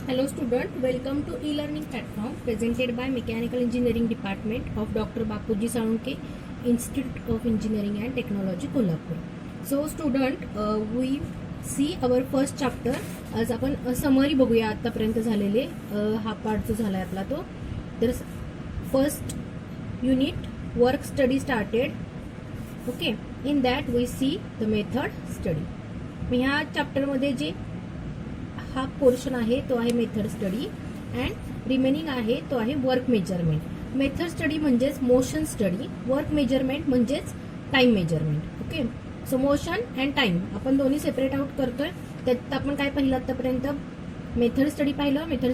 Hello student, welcome to e-learning platform presented by Mechanical Engineering Department of Dr. Bapuji Salunke Institute of Engineering and Technology Kolhapur. So student, we see our first chapter. आज आपण summary बघूया आतापर्यंत झालेले हा part जो झाला आपला तो. तर first unit work study started. Okay, in that we see the method study. ह्या चॅप्टरमध्ये जे हा पोर्शन आहे तो आहे मेथड स्टडी अँड रिमेनिंग आहे तो आहे वर्क मेजरमेंट. मेथड स्टडी म्हणजेच मोशन स्टडी, वर्क मेजरमेंट म्हणजेच time measurement. Okay, so motion and time आपण दोन्ही सेपरेट आउट करतोय. त्यात आपण काय पाहिलं आतापर्यंत मेथड स्टडी पाहिलं. मेथड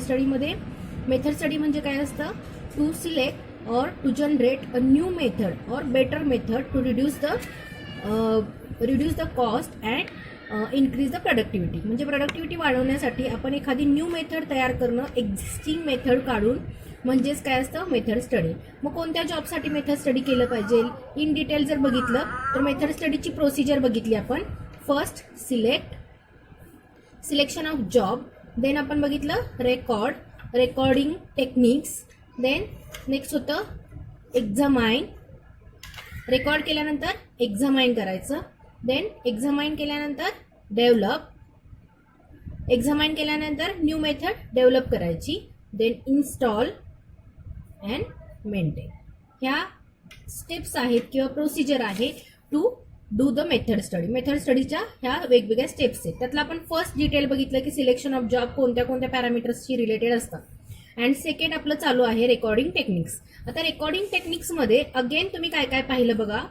स्टडी म्हणजे काय असतं, to select or to generate a new method or better method to reduce the cost and increase the productivity. म्हणजे प्रोडक्टिव्हिटी वाढवण्यासाठी आपण एखादी न्यू मेथड तयार करणं, एक्झिस्टिंग मेथड काढून, म्हणजेच काय असतं मेथड स्टडी. मग कोणत्या जॉबसाठी मेथड स्टडी केलं पाहिजे इन डिटेल जर बघितलं तर मेथड स्टडीची प्रोसिजर बघितली आपण. First selection of job, then आपण बघितलं रेकॉर्डिंग टेक्निक्स, देन नेक्स्ट होतं एक्झामाइन. रेकॉर्ड केल्यानंतर एक्झामाइन करायचं, देन एक्झामाइन केल्यानंतर डेव्हलप, एक्झामाइन केल्यानंतर न्यू मेथड डेव्हलप करायची, देन इन्स्टॉल अँड मेंटेन. ह्या स्टेप्स आहेत किंवा प्रोसिजर आहे to do the method study. Method स्टडीच्या ह्या वेगवेगळ्या स्टेप्स आहेत. त्यातलं आपण फर्स्ट डिटेल बघितलं की सिलेक्शन ऑफ जॉब कोणत्या कोणत्या पॅरामीटर्सशी रिलेटेड असतात. अँड सेकंड आपलं चालू आहे रेकॉर्डिंग टेक्निक्स. आता रेकॉर्डिंग टेक्निक्समध्ये अगेन तुम्ही काय काय पाहिलं बघा.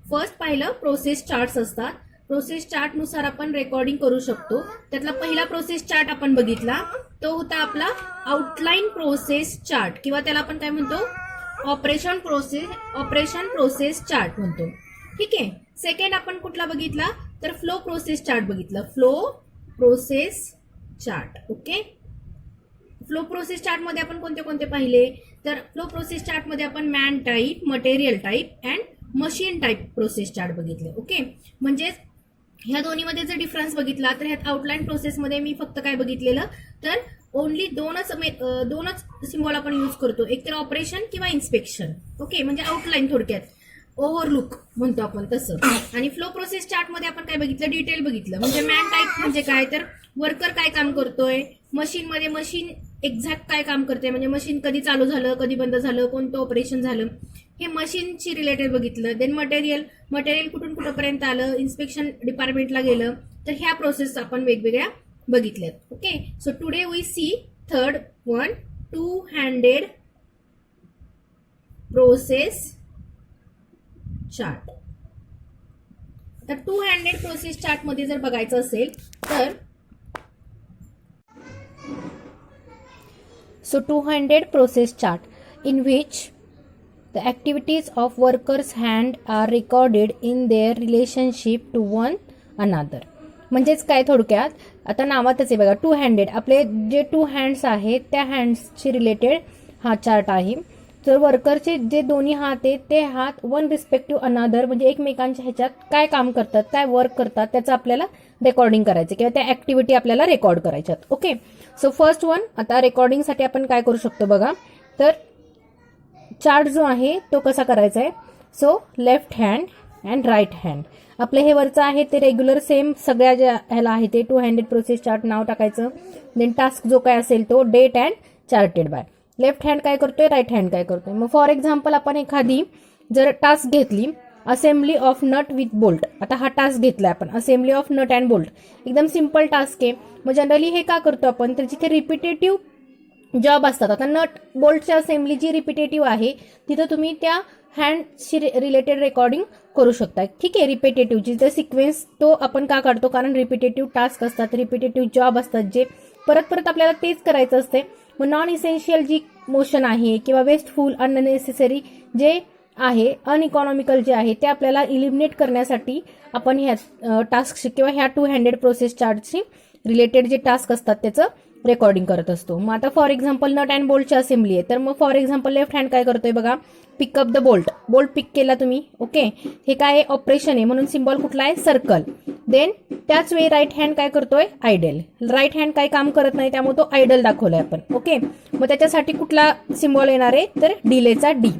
फर्स्ट पाहिलं प्रोसेस चार्ट्स असतात. प्रोसेस चार्टनुसार आपण रेकॉर्डिंग करू शकतो. त्यातला पहिला प्रोसेस चार्ट आपण बघितला तो होता आपला आउटलाईन प्रोसेस चार्ट, किंवा त्याला आपण काय म्हणतो ऑपरेशन प्रोसेस चार्ट म्हणतो. ठीक आहे. सेकंड आपण कुठला बघितला तर फ्लो प्रोसेस चार्ट बघितला. Flow process chart. Okay, flow process chart मध्ये आपण कोणते कोणते पाहिले तर फ्लो प्रोसेस चार्ट मध्ये आपण man type, material type and machine type process chart बघितले. ओके, म्हणजे ह्या दोन्हीमध्ये जर डिफरन्स बघितला तर ह्यात आउटलाईन प्रोसेसमध्ये मी फक्त काय बघितलेलं तर ओनली दोनच सिम्बॉल आपण यूज करतो, एक तर ऑपरेशन किंवा इन्स्पेक्शन. ओके, म्हणजे आउटलाईन, थोडक्यात ओव्हरलुक म्हणतो आपण तसं. आणि फ्लो प्रोसेस चार्टमध्ये आपण काय बघितलं, डिटेल बघितलं. म्हणजे मॅन टाईप म्हणजे काय तर वर्कर काय काम करतोय, मशीनमध्ये मशीन एक्झॅक्ट काय काम करते, म्हणजे मशीन कधी चालू झालं, कधी बंद झालं, कोणतं ऑपरेशन झालं, हे मशीनशी रिलेटेड बघितलं. देन मटेरियल कुठून कुठंपर्यंत आलं, इन्स्पेक्शन डिपार्टमेंटला गेलं, तर ह्या प्रोसेस आपण वेगवेगळ्या बघितल्यात. Okay, so today we see third one, two handed process chart. तर टू हँडेड प्रोसेस चार्ट मध्ये जर बघायचं असेल तर So two-handed process chart in which the activities of workers' hand are recorded in their relationship to one another. म्हणजेच काय थोडक्यात आता नावातच आहे बघा, टू हँडेड, आपले जे टू हँड्स आहेत त्या हँड्सशी रिलेटेड हा चार्ट आहे. तर वर्करचे जे दोन्ही हात आहेत ते हात वन रिस्पेक्टिव्ह अनादर, म्हणजे एकमेकांच्या ह्याच्यात काय काम करतात, काय वर्क करतात त्याचं आपल्याला रेकॉर्डिंग करायचं किंवा त्या ऍक्टिव्हिटी आपल्याला रेकॉर्ड करायच्यात. ओके, सो फर्स्ट वन, आता रेकॉर्डिंगसाठी आपण काय करू शकतो बघा. तर चार्ट जो आहे तो कसा करायचा आहे, so left hand and right hand. आपलं हे वरचं आहे ते रेग्युलर सेम सगळ्या ज्या ह्याला आहे ते टू हँडेड प्रोसेस चार्ट नाव टाकायचं. देन टास्क जो काय असेल तो date and charted by. Left hand काय करतोय, राईट हँड काय करतोय. मग फॉर एक्झाम्पल आपण एखादी जर टास्क घेतली assembly of nut with bolt. आता हा टास्क घेतलाय आपण assembly of nut and bolt, एकदम सिम्पल टास्क आहे. मग जनरली हे का करतो आपण तर जिथे रिपिटेटिव्ह जॉब असतात. आता नट बोल्टची असेंब्ली जी रिपिटेटिव्ह आहे तिथं तुम्ही त्या हँडशी रिलेटेड रेकॉर्डिंग करू शकता. ठीक आहे, रिपिटेटिव्ह जिथे सिक्वेन्स तो आपण का काढतो कारण रिपिटेटिव्ह टास्क असतात, रिपिटेटिव्ह जॉब असतात जे परत परत आपल्याला तेच करायचं असते. मग नॉन इसेन्शियल जी मोशन आहे किंवा वेस्टफुल, अननेसेसरी जे आहे, अनइकॉनॉमिकल जे आहे ते आपल्याला इलिमिनेट करण्यासाठी आपण ह्या टास्कशी किंवा ह्या टू हँडेड प्रोसेस चार्टशी रिलेटेड जे टास्क असतात त्याचं रेकॉर्डिंग करत असतो. मग आता फॉर एक्झाम्पल नट अँड बोल्टची असेंब्ली आहे, तर मग फॉर एक्झाम्पल लेफ्ट हँड काय करतोय बघा, पिकअप द बोल्ट पिक केला तुम्ही. ओके, हे काय आहे, ऑपरेशन आहे, म्हणून सिम्बॉल कुठला आहे, सर्कल. देन त्याच वेळी राईट हँड काय करतोय, आयडल. राईट हँड काय काम करत नाही, त्यामुळे तो आयडल दाखवलाय आपण. ओके, मग त्याच्यासाठी कुठला सिम्बॉल येणार आहे, तर डिलेचा डी.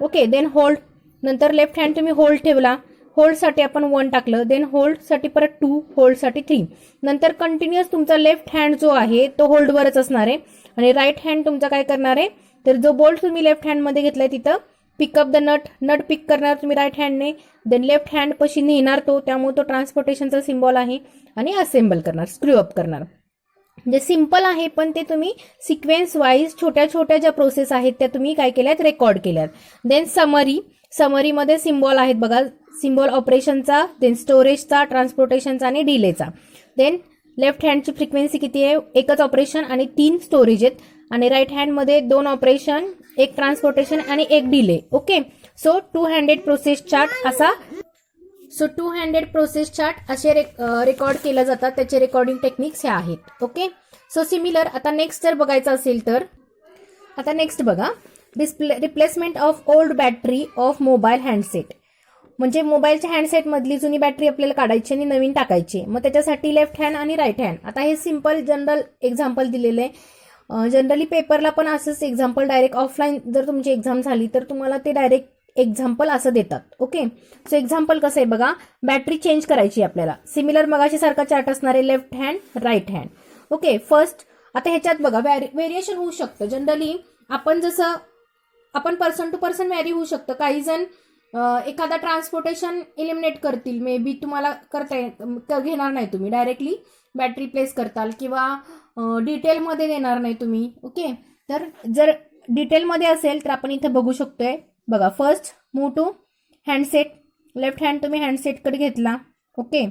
Okay, then hold. नंतर लेफ्ट हँड तुम्ही होल्ड ठेवला, होल्डसाठी आपण 1 टाकलं, देन होल्डसाठी परत 2, होल्डसाठी 3. नंतर कंटिन्युअस तुमचा लेफ्ट हँड जो आहे तो होल्डवरच असणार आहे आणि राईट हँड तुमचा काय करणार आहे, तर जो बोल्ट तुम्ही लेफ्ट हँडमध्ये घेतलाय तिथं पिकअप द नट पिक करणार तुम्ही राईट हँडने. देन लेफ्ट हँड पशी नेणार तो, त्यामुळे तो ट्रान्सपोर्टेशनचा सिम्बॉल आहे. आणि असेंबल करणार, स्क्रू अप करणार. म्हणजे सिम्पल आहे, पण ते तुम्ही सिक्वेन्स वाईज छोट्या छोट्या ज्या प्रोसेस आहेत त्या तुम्ही काय केल्यात, रेकॉर्ड केल्यात. देन समरीमध्ये सिम्बॉल आहेत बघा, सिम्बॉल ऑपरेशनचा, देन स्टोरेजचा, ट्रान्सपोर्टेशनचा आणि डिलेचा. देन लेफ्ट हँडची फ्रिक्वेन्सी किती आहे, एकच ऑपरेशन आणि 3 स्टोरेज आहेत. आणि राईट हँडमध्ये 2 ऑपरेशन, 1 ट्रान्सपोर्टेशन आणि 1 delay. Okay, so 2 handed process chart असे रेकॉर्ड केलं जातात. त्याचे रेकॉर्डिंग टेक्निक्स ह्या आहेत. Okay, so similar. आता नेक्स्ट जर बघायचं असेल तर आता नेक्स्ट बघा, replacement of old battery of mobile handset. म्हणजे मोबाईलच्या हँडसेटमधली जुनी बॅटरी आपल्याला काढायची आणि नवीन टाकायची. मग त्याच्यासाठी लेफ्ट हँड आणि राईट हँड. आता हे सिम्पल जनरल एक्झाम्पल दिलेले आहे. जनरली पेपरला पण असंच एक्झाम्पल, डायरेक्ट ऑफलाईन जर तुमची एक्झाम झाली तर तुम्हाला ते डायरेक्ट एक्झाम्पल असं देतात. ओके, सो एक्झाम्पल कसं आहे बघा, बॅटरी चेंज करायची आपल्याला. सिमिलर मगाशी सारखा चार्ट असणार आहे, left hand right hand. Okay, first आता ह्याच्यात बघा व्हेरिएशन होऊ शकतं. जनरली आपण पर्सन टू पर्सन व्हॅरी होऊ शकतं. काही जण एखादा ट्रान्सपोर्टेशन इलिमिनेट करतील, मे बी तुम्हाला घेणार नाही, तुम्ही डायरेक्टली बॅटरी प्लेस करताल किंवा डिटेलमध्ये देणार नाही तुम्ही. ओके, तर जर डिटेलमध्ये असेल तर आपण इथे बघू शकतोय बघा. First move to handset, left hand तुम्ही हँडसेटकडे घेतला. ओके,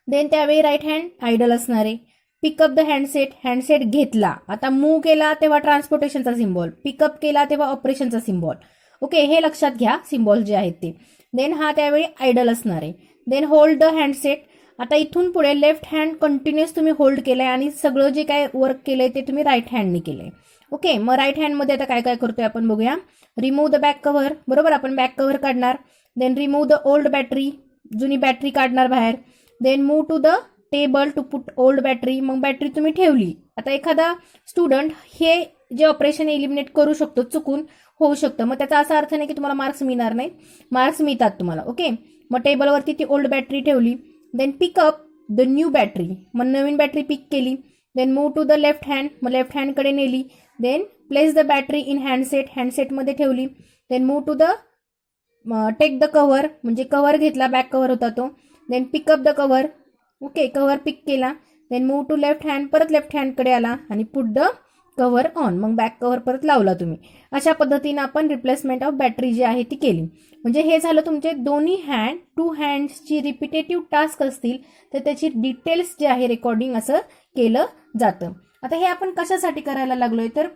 देन त्यावेळी राईट हँड आयडल असणार आहे. पिकअप द हँडसेट घेतला, आता मूव्ह केला तेव्हा ट्रान्सपोर्टेशनचा सिम्बॉल, पिकअप केला तेव्हा ऑपरेशनचा सिम्बॉल. ओके, हे लक्षात घ्या सिम्बॉल जे आहेत ते. देन हा त्यावेळी आयडल असणार आहे. Then hold the handset. आता इथून पुढे लेफ्ट हँड कंटिन्युअस तुम्ही होल्ड केलंय आणि सगळं जे काय वर्क केलंय ते तुम्ही राईट हँडने केलंय. ओके, मग राईट हँडमध्ये आता काय काय करतोय आपण बघूया. रिमूव्ह द बॅक कव्हर, बरोबर, आपण बॅक कव्हर काढणार. Then remove the old battery, जुनी बॅटरी काढणार बाहेर. Then move to the table to put old battery, मग बॅटरी तुम्ही ठेवली. आता एखादा स्टुडंट हे जे ऑपरेशन इलिमिनेट करू शकतो, चुकून होऊ शकतं, मग त्याचा असा अर्थ नाही की तुम्हाला मार्क्स मिळणार नाहीत, मार्क्स मिळतात तुम्हाला. ओके, मग टेबलवरती ती ओल्ड बॅटरी ठेवली. Then pick up the new battery, मग नवीन बॅटरी पिक केली. Then move to the left hand, मग लेफ्ट हँडकडे नेली. Then place the battery in हँडसेटमध्ये ठेवली. Then move to the take the cover, म्हणजे कव्हर घेतला, बॅक कव्हर होता तो. Then pick up the cover. Okay, cover pick केला. Then move to left hand, परत लेफ्ट हँडकडे आला आणि पुट द कव्हर ऑन, मग बॅक कव्हर परत लावला तुम्ही. अशा पद्धतीने आपण रिप्लेसमेंट ऑफ बॅटरी जी आहे ती केली. म्हणजे हे झालं तुमचे दोन्ही हँड, 2 हँड्सची रिपिटेटिव्ह टास्क असतील तर त्याची डिटेल्स जे आहे रेकॉर्डिंग असं केलं जातं. आता हे आपण कशासाठी करायला लागलोय, तर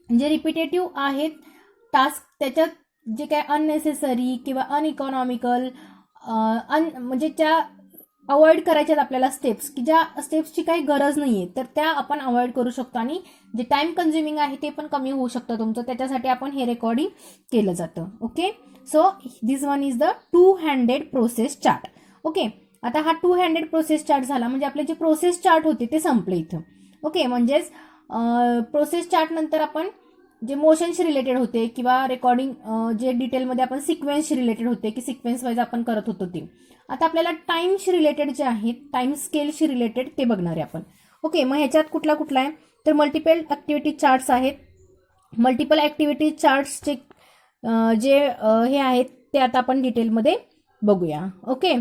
जे रिपिटेटिव्ह आहेत टास्क त्याच्यात जे काय अननेसेसरी किंवा अनइकॉनॉमिकल म्हणजे ज्या अवॉइड करायच्यात आपल्याला स्टेप्स, की ज्या स्टेप्सची काही गरज नाहीये तर त्या आपण अवॉइड करू शकतो आणि जे टाइम कन्झ्युमिंग आहे ते पण कमी होऊ शकतं तुमचं. त्याच्यासाठी आपण हे रेकॉर्डिंग केलं जातं. Okay, so this one is the 2 handed process chart. Okay, आता हा 2 हँडेड प्रोसेस चार्ट झाला, म्हणजे आपले जे प्रोसेस चार्ट होते ते संपले इथं. ओके, म्हणजेच प्रोसेस चार्ट नंतर आपण जे मोशनशी रिलेटेड होते किंवा रेकॉर्डिंग जे डिटेलमध्ये आपण सिक्वेन्सशी रिलेटेड होते की सिक्वेन्स वाईज आपण करत होतो ते. आता आपल्याला टाइमशी रिलेटेड जे आहेत, टाइम स्केलशी रिलेटेड ते बघणार आहे आपण. ओके, मग ह्याच्यात कुठला कुठला आहे, तर मल्टिपल ॲक्टिव्हिटी चार्ट्स आहेत. मल्टिपल ॲक्टिव्हिटी चार्ट्सचे जे हे आहेत ते आता आपण डिटेलमध्ये बघूया. ओके,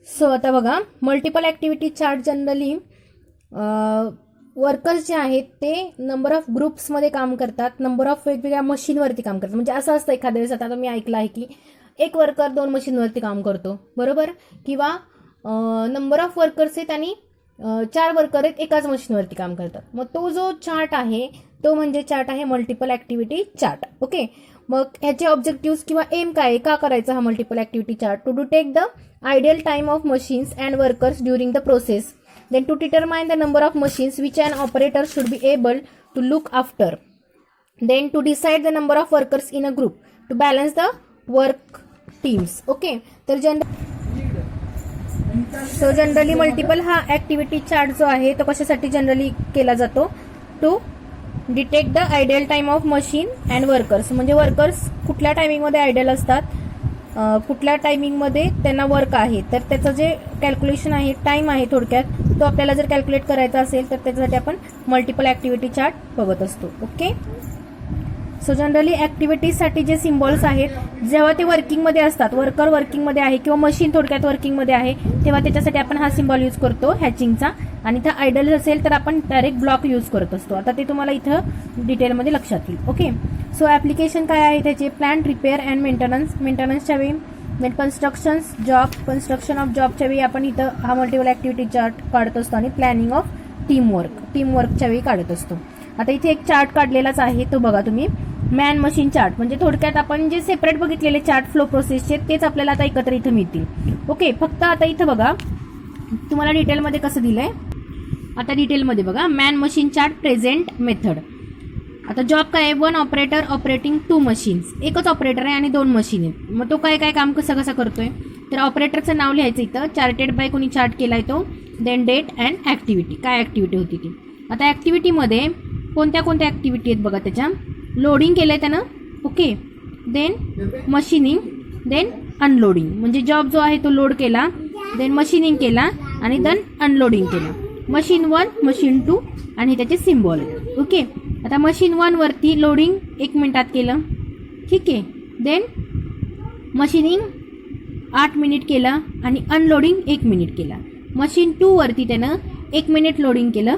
सो आता बघा, multiple activity chart generally workers जे आहेत ते नंबर ऑफ ग्रुप्समध्ये काम करतात, नंबर ऑफ वेगवेगळ्या मशीनवरती काम करतात. म्हणजे असं असतं एखाद्या वेळेस, आता मी ऐकलं आहे की एक वर्कर 2 मशीनवरती काम करतो, बरोबर, किंवा नंबर ऑफ वर्कर्स आहेत आणि 4 वर्कर आहेत एकाच मशीनवरती काम करतात. मग तो जो चार्ट आहे तो म्हणजे चार्ट आहे मल्टिपल ॲक्टिव्हिटी चार्ट. ओके, मग ह्याचे ऑब्जेक्टिव्ह किंवा एम काय, का करायचा हा multiple activity chart, to take the ideal time of machines and workers during the process. Then to determine the number of machines which an operator should be able to look after. Then to decide the number of workers in a group to balance the work teams. Okay, तर generally multiple हा activity chart जो आहे तो कशासाठी generally केला जातो, to detect the ideal time of machine and workers. म्हणजे workers कुठल्या टायमिंगमध्ये आयडियल असतात, कुठल्या टायमिंगमध्ये त्यांना वर्क आहे, तर त्याचं जे कॅल्क्युलेशन आहे, टाइम आहे थोडक्यात, तो आपल्याला जर कॅल्क्युलेट करायचा असेल तर त्याच्यासाठी आपण मल्टिपल ऍक्टिव्हिटी चार्ट बघत असतो. ओके, सो जनरली ऍक्टिव्हिटीजसाठी जे सिम्बॉल्स आहेत, जेव्हा ते वर्किंगमध्ये असतात, वर्कर वर्किंगमध्ये आहे किंवा मशीन थोडक्यात वर्किंगमध्ये आहे, तेव्हा त्याच्यासाठी आपण हा सिम्बॉल यूज करतो हॅचिंगचा. आणि इथं आयडल असेल तर आपण डायरेक्ट ब्लॉक यूज करत असतो. आता ते तुम्हाला इथं डिटेलमध्ये लक्षात येईल. ओके, सो ऍप्लिकेशन काय आहे त्याचे, प्लॅन्ट रिपेअर अँड मेंटेनन्सच्या वेळी, देन कन्स्ट्रक्शन ऑफ जॉबच्या वेळी आपण इथं हा मल्टिपल ऍक्टिव्हिटी चार्ट काढत असतो. आणि प्लॅनिंग ऑफ टीमवर्कच्या वेळी काढत असतो. आता इथे एक चार्ट काढलेलाच आहे, तो बघा तुम्ही, मॅन मशीन चार्ट. म्हणजे थोडक्यात आपण जे सेपरेट बघितलेले चार्ट फ्लो प्रोसेसचे तेच आपल्याला आता एकत्र इथं मिळतील. ओके, फक्त आता इथं बघा तुम्हाला डिटेलमध्ये कसं दिलंय. आता डिटेलमध्ये बघा, man machine chart present method. आता जॉब काय आहे, वन ऑपरेटर ऑपरेटिंग 2 मशीन्स. एकच ऑपरेटर आहे आणि 2 मशीन आहेत. मग तो काय काम कसं करतोय, तर ऑपरेटरचं नाव लिहायचं इथं, चार्टेड बाय कोणी चार्ट केलाय तो, देन डेट अँड ऍक्टिव्हिटी, काय ऍक्टिव्हिटी होती ती. आता ऍक्टिव्हिटीमध्ये कोणत्या ऍक्टिव्हिटी आहेत बघा, त्याच्या लोडिंग केलंय त्यानं. Okay, then machining, then unloading. म्हणजे जॉब जो आहे तो लोड केला, देन मशीनिंग केला आणि देन अनलोडिंग केलं. मशीन 1, मशीन 2 आणि त्याचे सिम्बॉल आहेत. ओके, आता मशीन 1 वरती लोडिंग 1 मिनिटात केलं, ठीक आहे. देन मशीनिंग 8 मिनिट केलं आणि अनलोडिंग 1 मिनिट केला. मशीन 2 वरती त्यानं 1 मिनिट लोडिंग केलं,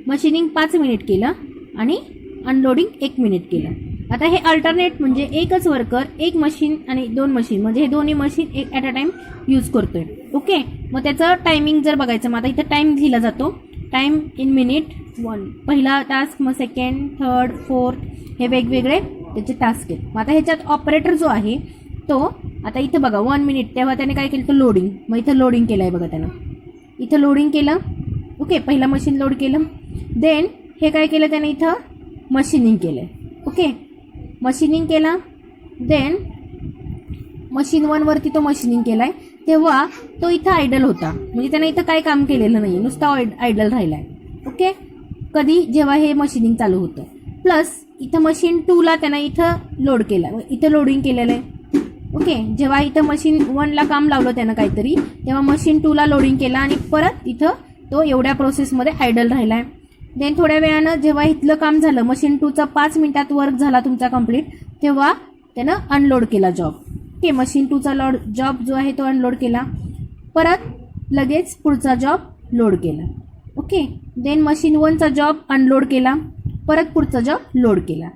मशीनिंग 5 मिनिट केलं आणि अनलोडिंग 1 मिनिट केलं. आता हे अल्टरनेट म्हणजे एकच वर्कर, एक मशीन आणि 2 मशीन, म्हणजे हे दोन्ही machine at a time use करतोय. ओके, मग त्याचं टायमिंग जर बघायचं, मग आता इथं टाइम लिहिला जातो, टाइम इन मिनिट 1, पहिला टास्क, मग सेकंड, थर्ड, फोर्थ, हे वेगवेगळे त्याचे टास्क आहेत. मग आता ह्याच्यात ऑपरेटर जो आहे तो, आता इथं बघा 1 मिनिट, तेव्हा त्याने काय केलं, तो लोडिंग. मग इथं लोडिंग केलं आहे बघा त्यानं, इथं लोडिंग केलं. ओके, पहिला मशीन लोड केलं, देन हे काय केलं त्याने, इथं मशीनिंग केलं. ओके, मशीनिंग केला, देन मशीन 1 वरती तो मशीनिंग केलाय, तेव्हा तो इथं आयडल होता. म्हणजे त्यानं इथं काय काम केलेलं नाही, नुसता आयडल राहिलाय. ओके, कधी, जेव्हा हे मशीनिंग चालू होतं. प्लस इथं मशीन 2ला त्यानं इथं लोड केला, इथं लोडिंग केलेलं आहे. ओके, जेव्हा इथं मशीन 1ला काम लावलं त्यानं काहीतरी, तेव्हा मशीन 2ला लोडिंग केला आणि परत इथं तो एवढ्या प्रोसेसमध्ये आयडल राहिलाय. देन थोड्या वेळानं जेव्हा इथलं काम झालं, मशीन 2चा 5 मिनिटात वर्क झाला तुमचा कंप्लीट, तेव्हा त्यानं अनलोड केला जॉब. ओके, मशीन 2चा जॉब जो आहे तो अनलोड केला, परत लगेच पुढचा जॉब लोड केला. ओके, देन मशीन 1चा जॉब अनलोड केला, परत पुढचा जॉब लोड केला.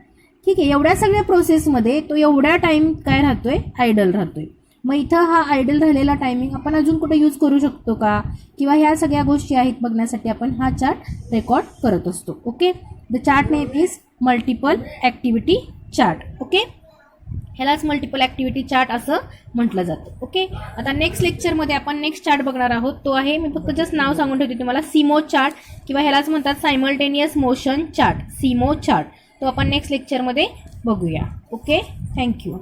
ठीक आहे, एवढ्या सगळ्या प्रोसेसमध्ये तो एवढ्या टाइम काय राहतोय, आयडल राहतोय. मग इथं हा आयडल राहिलेला टायमिंग आपण अजून कुठे यूज करू शकतो का, किंवा ह्या सगळ्या गोष्टी आहेत बघण्यासाठी आपण हा चार्ट रेकॉर्ड करत असतो. Okay, the chart name is multiple activity chart. Okay, ह्यालाच मल्टिपल ॲक्टिव्हिटी चार्ट असं म्हटलं जातं. ओके, आता नेक्स्ट लेक्चरमध्ये आपण नेक्स्ट चार्ट बघणार आहोत. तो आहे, मी फक्त जस्ट नाव सांगून ठेवते तुम्हाला, सीमो चार्ट, किंवा ह्यालाच म्हणतात सायमल्टेनियस मोशन चार्ट, सीमो चार्ट. तो आपण नेक्स्ट लेक्चरमध्ये बघूया. Okay, thank you.